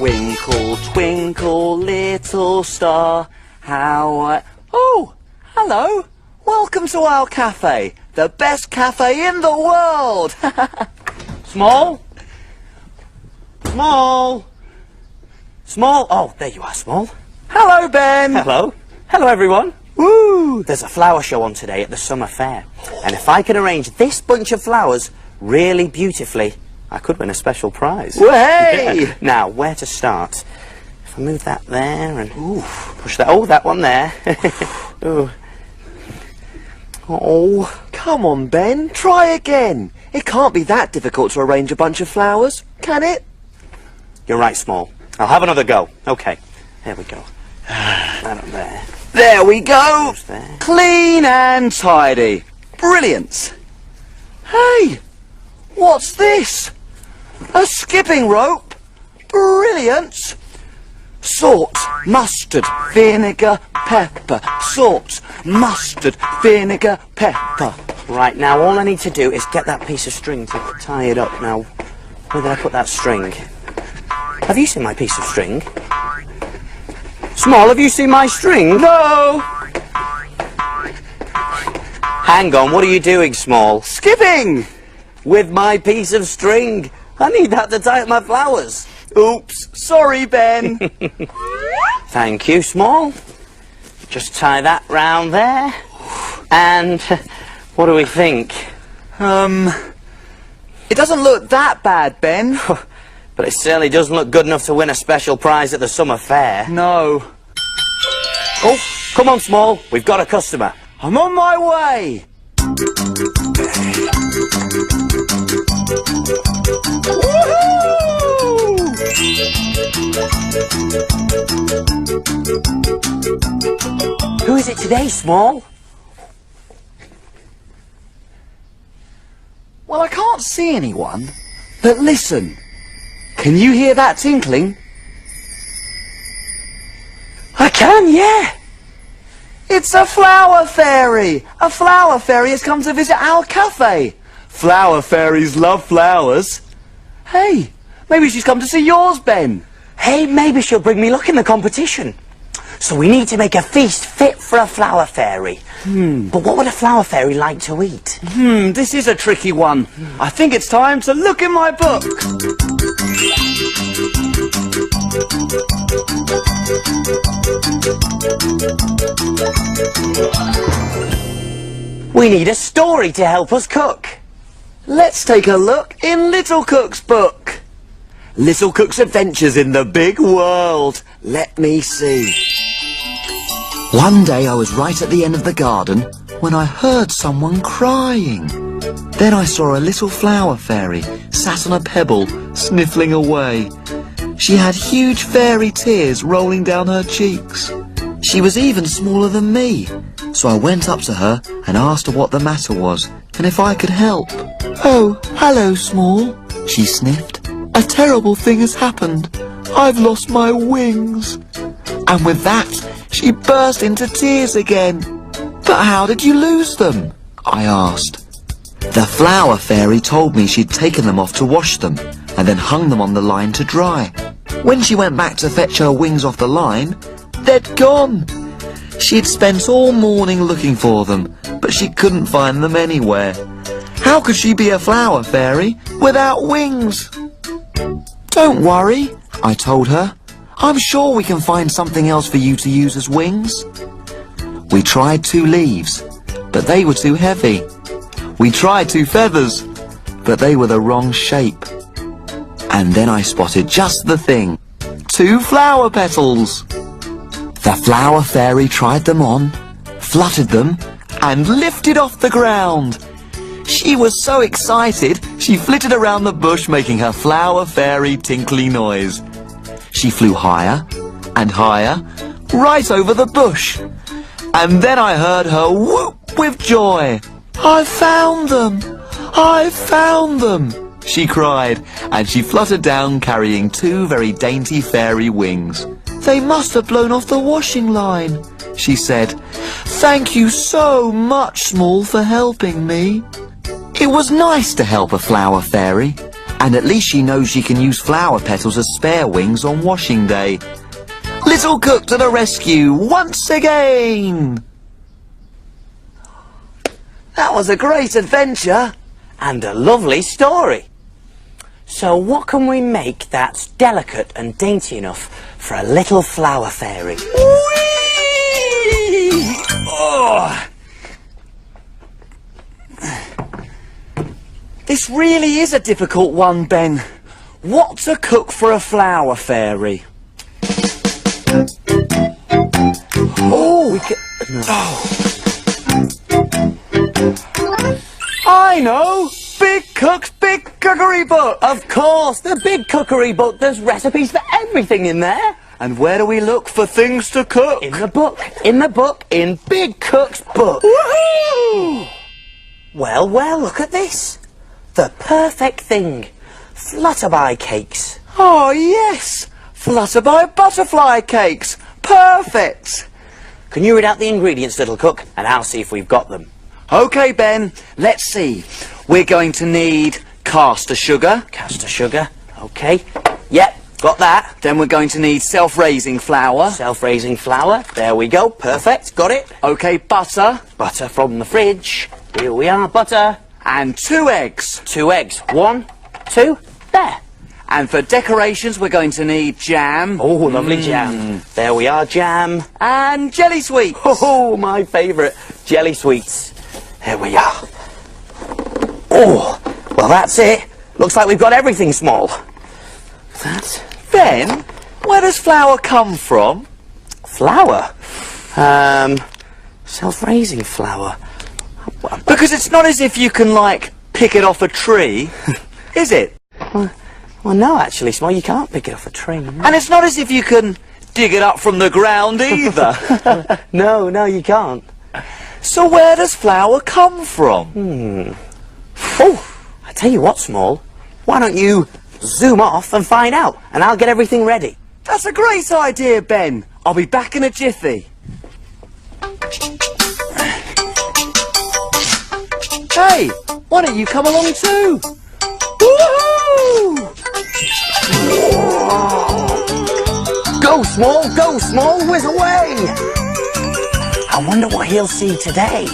Twinkle, twinkle, little star, how I... Oh, hello. Welcome to our cafe, the best cafe in the world. Small? Small? Small? Oh, there you are, Small. Hello, Ben. Hello. Hello, everyone. Woo! There's a flower show on today at the summer fair. And if I can arrange this bunch of flowers really beautifully, I could win a special prize. Hey! Yeah. Now, where to start? If I move that there and push that... Oh, that one there. Ooh. Oh. Come on, Ben. Try again. It can't be that difficult to arrange a bunch of flowers, can it? You're right, Small. I'll have another go. Okay. There we go. That up there. There we go. There. Clean and tidy. Brilliant. Hey, what's this? A skipping rope? Brilliant. Salt, mustard, vinegar, pepper. Salt, mustard, vinegar, pepper. Right, now all I need to do is get that piece of string to tie it up. Now, where did I put that string? Have you seen my piece of string? Small, have you seen my string? No. Hang on, what are you doing, Small? Skipping. With my piece of string. I need that to tie up my flowers. Oops, sorry, Ben. Thank you, Small. Just tie that round there. And what do we think? It doesn't look that bad, Ben. But it certainly doesn't look good enough to win a special prize at the summer fair. No. Oh, come on, Small. We've got a customer. I'm on my way. Who is it today, Small? Well, I can't see anyone, but listen. Can you hear that tinkling? I can, yeah. It's a flower fairy. A flower fairy has come to visit our cafe. Flower fairies love flowers. Hey, maybe she's come to see yours, Ben. Hey, maybe she'll bring me luck in the competition. So we need to make a feast fit for a flower fairy. But what would a flower fairy like to eat? This is a tricky one. I think it's time to look in my book. We need a story to help us cook. Let's take a look in Little Cook's book. Little Cook's Adventures in the Big World. Let me see. One day I was right at the end of the garden when I heard someone crying. Then I saw a little flower fairy sat on a pebble, sniffling away. She had huge fairy tears rolling down her cheeks. She was even smaller than me, so I went up to her and asked her what the matter was and if I could help. "Oh, hello, Small," she sniffed. "A terrible thing has happened. I've lost my wings." And with that, she burst into tears again. "But how did you lose them?" I asked. The flower fairy told me she'd taken them off to wash them and then hung them on the line to dry. When she went back to fetch her wings off the line, they'd gone. She'd spent all morning looking for them, but she couldn't find them anywhere. How could she be a flower fairy without wings? "Don't worry," I told her. "I'm sure we can find something else for you to use as wings." We tried 2 leaves, but they were too heavy. We tried 2 feathers, but they were the wrong shape. And then I spotted just the thing. 2 flower petals. The flower fairy tried them on, fluttered them, and lifted off the ground. She was so excited, she flitted around the bush making her flower fairy tinkly noise. She flew higher and higher, right over the bush. And then I heard her whoop with joy. "I found them! I found them!" she cried, and she fluttered down carrying 2 very dainty fairy wings. "They must have blown off the washing line," she said. "Thank you so much, Small, for helping me." It was nice to help a flower fairy, And at least she knows she can use flower petals as spare wings on washing day. Little Cook to the rescue once again! That was a great adventure. And a lovely story. So what can we make that's delicate and dainty enough for a little flower fairy? Whee! Oh. This really is a difficult one, Ben. What to cook for a flower fairy? Oh, I know! Big Cook's Big Cookery Book! Of course, the Big Cookery Book. There's recipes for everything in there. And where do we look for things to cook? In the book, in Big Cook's book. Woohoo! Well, look at this. The perfect thing. Flutterby Cakes. Oh, yes! Flutterby butterfly cakes! Perfect! Can you read out the ingredients, little cook, and I'll see if we've got them. OK, Ben, let's see. We're going to need caster sugar. Caster sugar, OK. Yep, got that. Then we're going to need self-raising flour. Self-raising flour, there we go, perfect, got it. OK, butter. Butter from the fridge. Here we are, butter. And 2 eggs. 2 eggs, 1, 2, there. And for decorations, we're going to need jam. Oh, lovely jam. There we are, jam. And jelly sweets. Oh, my favourite, jelly sweets. There we are. Oh, well, that's it. Looks like we've got everything small. That. Ben, where does flour come from? Flour? Self-raising flour. Because it's not as if you can, like, pick it off a tree, is it? Well, no, actually, Small, you can't pick it off a tree. No. And it's not as if you can dig it up from the ground either. No, you can't. So where does flour come from? Oh, I tell you what, Small. Why don't you zoom off and find out, and I'll get everything ready. That's a great idea, Ben. I'll be back in a jiffy. Hey, why don't you come along too? Woohoo! Go, Small, whiz away! I wonder what he'll see today.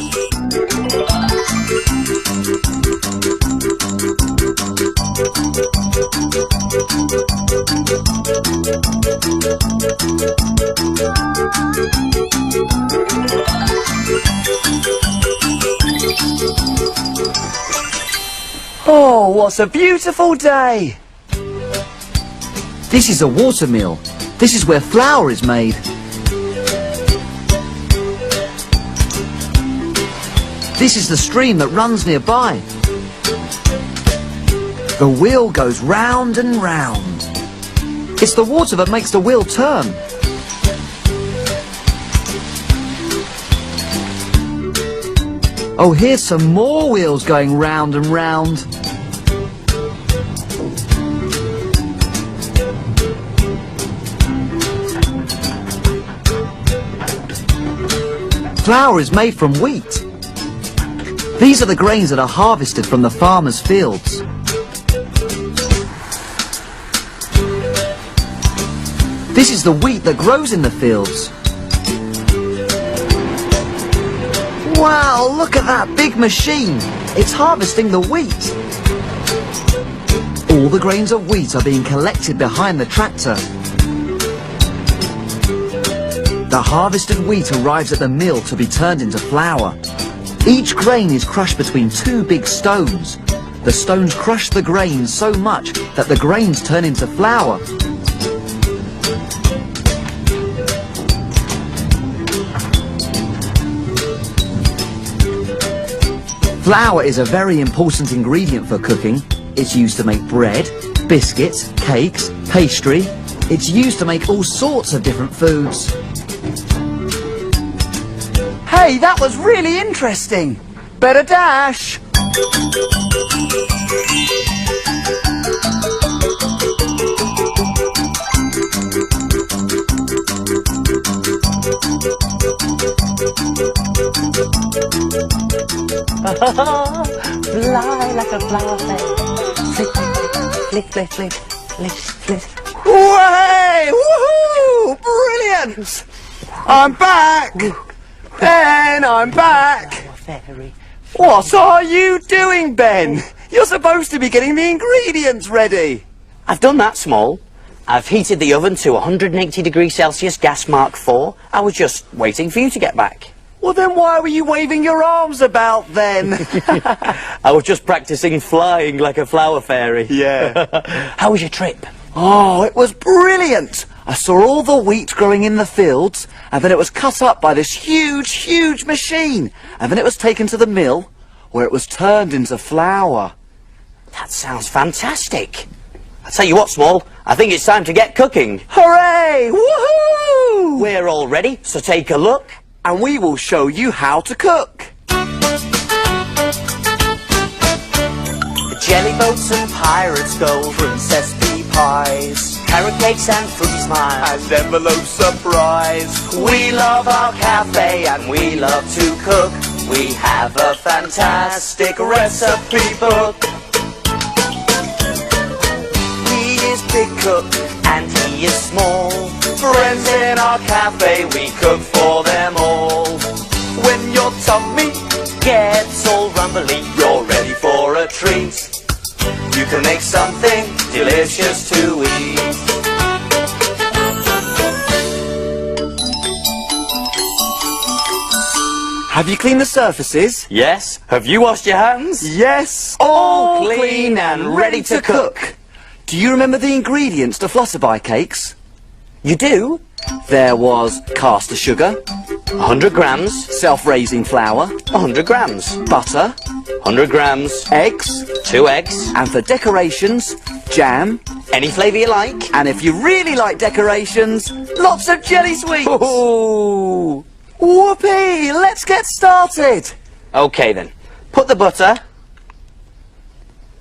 Oh, what a beautiful day! This is a water mill. This is where flour is made. This is the stream that runs nearby. The wheel goes round and round. It's the water that makes the wheel turn. Oh, here's some more wheels going round and round. Flour is made from wheat. These are the grains that are harvested from the farmers' fields. This is the wheat that grows in the fields. Wow, look at that big machine. It's harvesting the wheat. All the grains of wheat are being collected behind the tractor. The harvested wheat arrives at the mill to be turned into flour. Each grain is crushed between 2 big stones. The stones crush the grains so much that the grains turn into flour. Flour is a very important ingredient for cooking. It's used to make bread, biscuits, cakes, pastry. It's used to make all sorts of different foods. Hey, that was really interesting. Better dash. Fly like a flower. flit, flit, flit, flit, flit. Way! Woohoo! Brilliant! I'm back! Ben, I'm back! Fairy. What are you doing, Ben? You're supposed to be getting the ingredients ready. I've done that, Small. I've heated the oven to 180 degrees Celsius, gas mark 4. I was just waiting for you to get back. Well, then why were you waving your arms about then? I was just practicing flying like a flower fairy. Yeah. How was your trip? Oh, it was brilliant. I saw all the wheat growing in the fields, and then it was cut up by this huge, huge machine, and then it was taken to the mill, where it was turned into flour. That sounds fantastic. I'll tell you what, Small, I think it's time to get cooking. Hooray! Woohoo! We're all ready, so take a look. And we will show you how to cook. Jelly boats and pirates' gold, princess pea pies, carrot cakes and fruity smiles, And envelope surprise. We love our cafe and we love to cook. We have a fantastic recipe book. He is big cook and he is small. Friends in our cafe, we cook for them all. When your tummy gets all rumbly, you're ready for a treat. You can make something delicious to eat. Have you cleaned the surfaces? Yes. Have you washed your hands? Yes, All clean and ready to cook. Do you remember the ingredients to Flutterby Cakes? You do? There was caster sugar, 100 grams, self-raising flour, 100 grams, butter, 100 grams, eggs, 2 eggs, and for decorations, jam, any flavour you like. and if you really like decorations, lots of jelly sweets. Ooh. Whoopee! Let's get started. Okay then, put the butter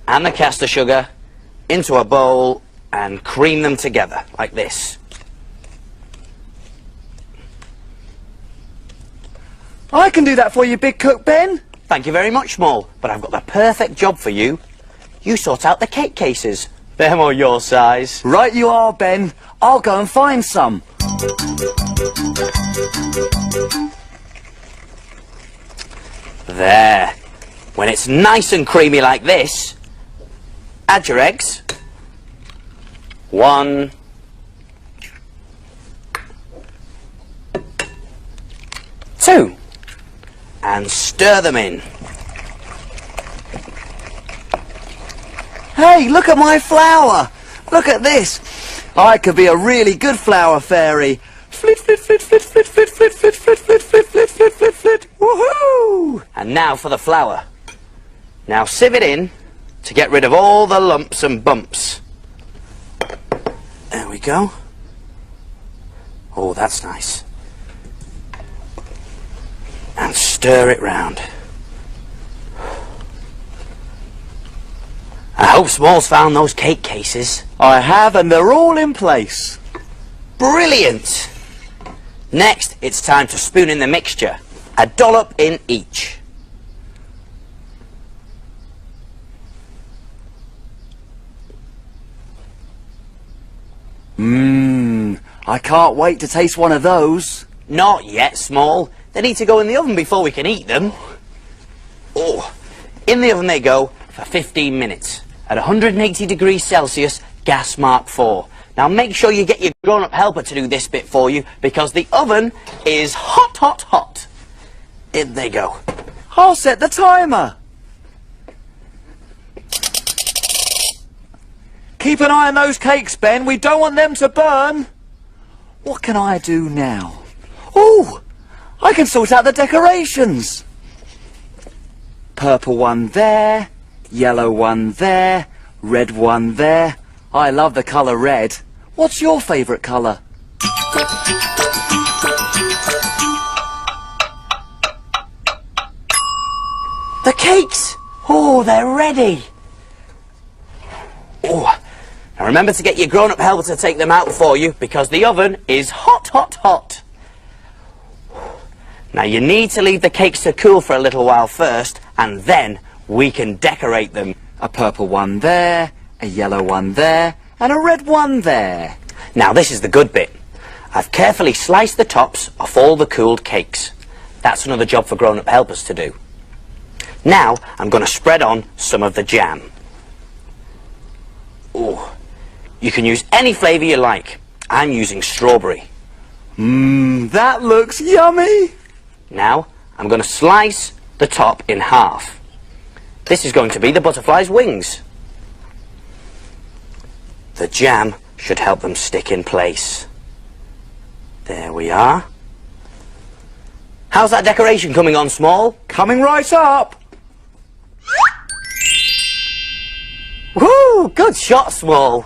and the caster sugar into a bowl and cream them together like this. I can do that for you, Big Cook Ben. Thank you very much, Small, but I've got the perfect job for you. You sort out the cake cases. They're more your size. Right you are, Ben. I'll go and find some. There. When it's nice and creamy like this, add your eggs. 1, 2, and stir them in. Hey, look at my flour. Look at this. I could be a really good flour fairy. Flit, flit, flit, flit, flit, flit, flit, flit, flit, flit, flit, flit, flit, flit, flit. Woohoo! And now for the flour. Now sieve it in to get rid of all the lumps and bumps. There we go. Oh, that's nice. And stir it round. I hope Small's found those cake cases. I have, and they're all in place. Brilliant! Next, it's time to spoon in the mixture. A dollop in each. I can't wait to taste one of those. Not yet, Small. They need to go in the oven before we can eat them. Oh, in the oven they go for 15 minutes at 180 degrees Celsius, gas mark 4. Now make sure you get your grown-up helper to do this bit for you because the oven is hot, hot, hot. In they go. I'll set the timer. Keep an eye on those cakes, Ben. We don't want them to burn. What can I do now? Oh, I can sort out the decorations. Purple one there, yellow one there, red one there. I love the colour red. What's your favourite colour? The cakes! Oh, they're ready. Oh, now remember to get your grown-up helper to take them out for you because the oven is hot, hot, hot. Now you need to leave the cakes to cool for a little while first and then we can decorate them. A purple one there, A yellow one there, and a red one there. Now this is the good bit. I've carefully sliced the tops off all the cooled cakes. That's another job for grown-up helpers to do. Now I'm going to spread on some of the jam. Ooh, you can use any flavour you like. I'm using strawberry. That looks yummy. Now I'm going to slice the top in half. This is going to be the butterfly's wings. The jam should help them stick in place. There we are. How's that decoration coming on, Small? Coming right up. Woo! Good shot, Small.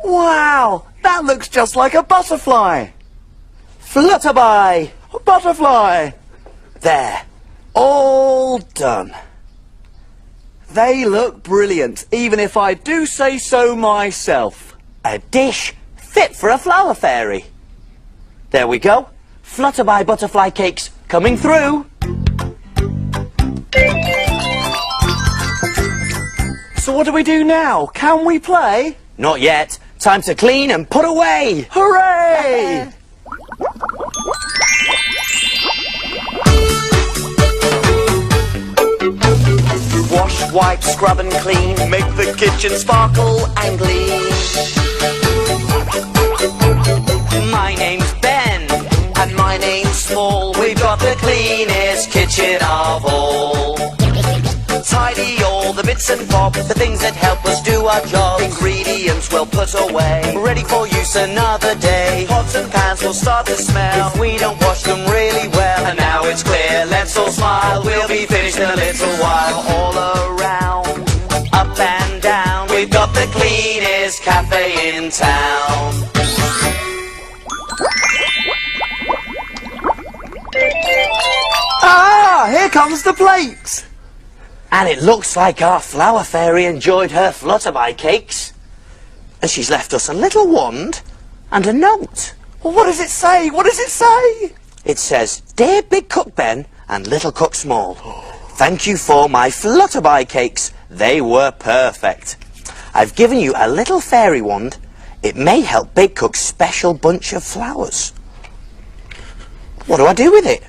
Wow, that looks just like a butterfly. Flutterby. A butterfly. There. All done. They look brilliant, even if I do say so myself. A dish fit for a flower fairy. There we go. Flutterby butterfly cakes coming through. So what do we do now? Can we play? Not yet. Time to clean and put away. Hooray! Wash, wipe, scrub and clean. Make the kitchen sparkle and gleam. My name's Ben. And my name's Small. We've got the cleanest kitchen of all. Tidy all the bits and bobs, the things that help us do our job. Ingredients we'll put away, ready for use another day. Pots and pans will start to smell if we don't wash them really well. And now it's clear, let's all smile, we'll be finished in a little while. All around, up and down, we've got the cleanest cafe in town. Ah, here comes the plates. And it looks like our flower fairy enjoyed her Flutterby cakes. And she's left us a little wand and a note. Well, what does it say? What does it say? It says, Dear Big Cook Ben and Little Cook Small, thank you for my Flutterby cakes. They were perfect. I've given you a little fairy wand. It may help Big Cook's special bunch of flowers. What do I do with it?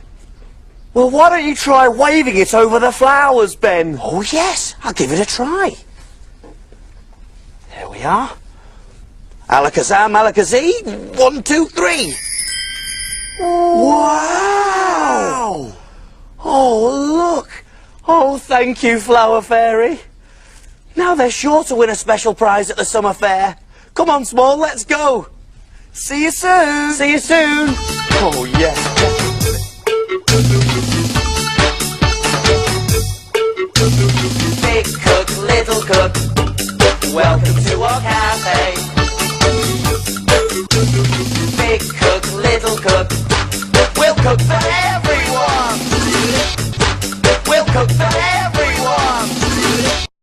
Well, why don't you try waving it over the flowers, Ben? Oh, yes, I'll give it a try. There we are. Alakazam, alakazee, 1, 2, 3. Wow! Oh, look. Oh, thank you, Flower Fairy. Now they're sure to win a special prize at the summer fair. Come on, Small, let's go. See you soon. See you soon. Oh, yes. Big cook, little cook, welcome to our cafe. Big cook, little cook,